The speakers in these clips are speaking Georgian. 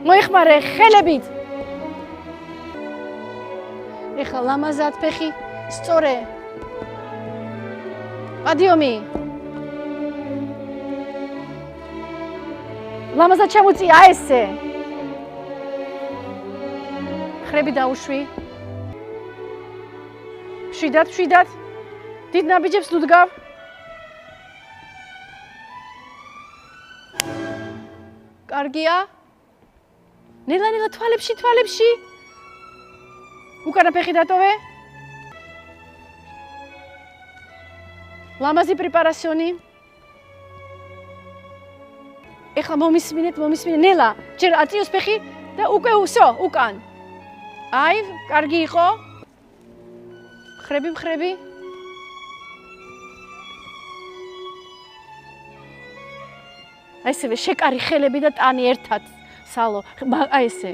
მოიხმარე ხელებით. ეხლა ლამაზად ფეხი სწორე. პადიომი. ლამაზად ჩამოწია ესე. ხრები დაუშვი. მშვიდად. დიდ ნაბიჯებს ნუდგავ. კარგია. ნელა თვალებში. უკანა ფეხი დატოვე. ლამაზი პრეპარაციონი. ეხლა მომისმინეთ, ნელა, ჯერ აწიოს ფეხი და უკვე უსო, უკან. აი, კარგი იყო. ხრები. აი ესევე შეკარი ხელები და ტანი ერთად. სალო, აი ესე.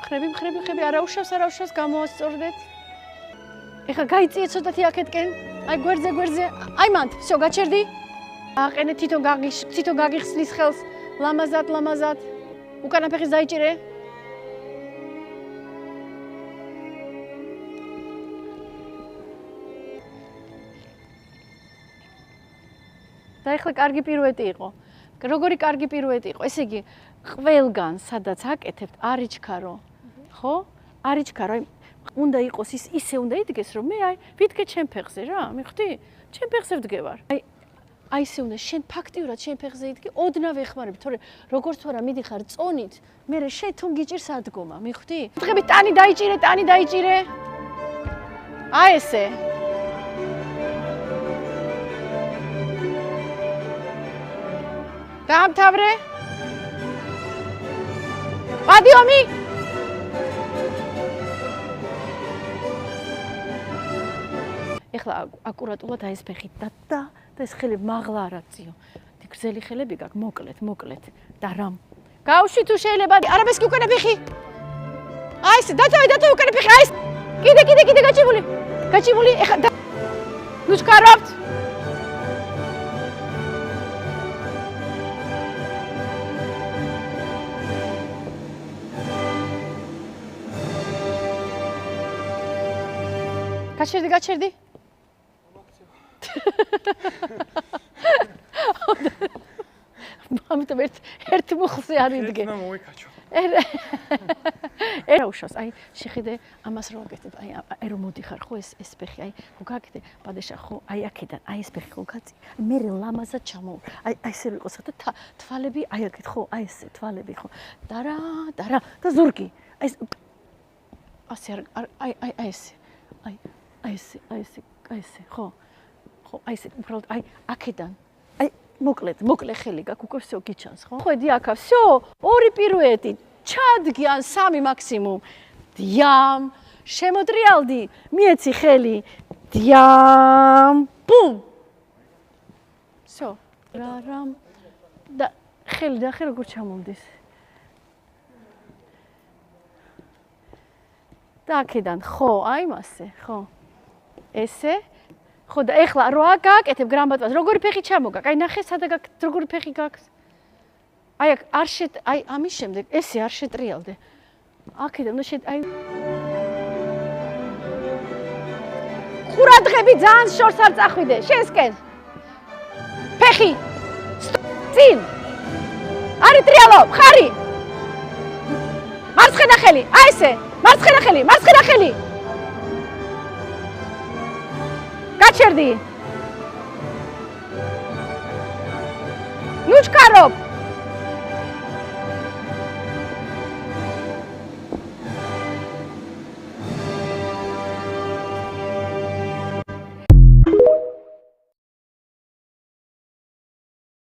ხრები, არა უშავს, გამოასწორდეთ. ეხლა გაიწიე ცოტათი აქეთკენ. აი გვერდზე. აი მანდ, всё, გაჩერდი. აყენე თვითონ გაგიხსნის ხელს. ლამაზად. უკანა ფეხის დაიჭირე. და ეხლა კარგი პირუეტი იყო. როგორი კარგი პირუეტი იყო. ესე იგი, ყველგან სადაც აკეთებთ, არ იჩქარო. ხო? არ იჩქარო. აი, უნდა იყოს ისე უნდა იდგეს, რომ მე აი ვიდგე ჩემ ფეხზე რა, მიხვდი? ჩემ ფეხზე ვდგევარ. აი ესე უნდა შენ ფაქტიურად შენ ფეხზე იდგე, ოდნავ ეხმარები, თორე როგორც ვარა მიდიხარ წონით, მე შეთომ გიჭირს ადგომა, მიხვდი? დღები ტანი დაიჭირე. აი ესე. დაამთავრე. პადიომი. ეხლა აკურატულად აი ეს ფეხი და ეს ხელები მაღლა არ აწიო. გრძელი ხელები გაქვს, მოკლეთ. და რამ. გავში თუ შეიძლება, არაბესკი უკანა ფეხი. აი ეს დაწევი უკანა ფეხი. აი ეს. კიდე გაჭიმული. ეხლა ნუჩქარავთ. გაჩერდი. ამიტომ ერთ მუხლზე არ იდგე. ერთმა მოიკაჩო. უშავს, აი შეხედე ამას რო აკეთებ, აი რომ მოდიხარ ხო ეს ფეხი, აი ხო გაკეთე, პადეშა ხო, აი აქედან, აი ეს ფეხი ხო გაწი. მე ლამაზად ჩამოვა. აი ესე ვიყოს და თვალები აი აქეთ ხო, აი ესე თვალები ხო. და ზურგი. აი ასე აი ესე. აი ესე, ხო, აი ესე, უბრალოდ, აი, აქედან, აი, მოკლე ხელი გაქვს, უკვე всё გიჩანს, ხო? ხედი აქა, всё, ორი პირუეტი, ჩადგი ან სამი მაქსიმუმ. დიამ, შემოტრიალდი, მიეცი ხელი, დიამ, ბუმ. всё, რამ და ხელი როგორ ჩამომდის. და აქედან, ხო, აი მასე, ხო. ესე ხო და ეხლა რო გააკეთებ გრამატვას როგორი ფეხი ჩამოგაკ აი ნახე სადა როგორი ფეხი გაქვს აი აი ამის შემდეგ ესე არ შეტრიალდე აქედან აი ყურადღები ძალიან შორს არ წახვიდე შენსკენ ფეხი წინ არი ტრიალო ხარი მარცხენა ხელი აი ესე მარცხენა ხელი გაჩერდი ნუჩკარობ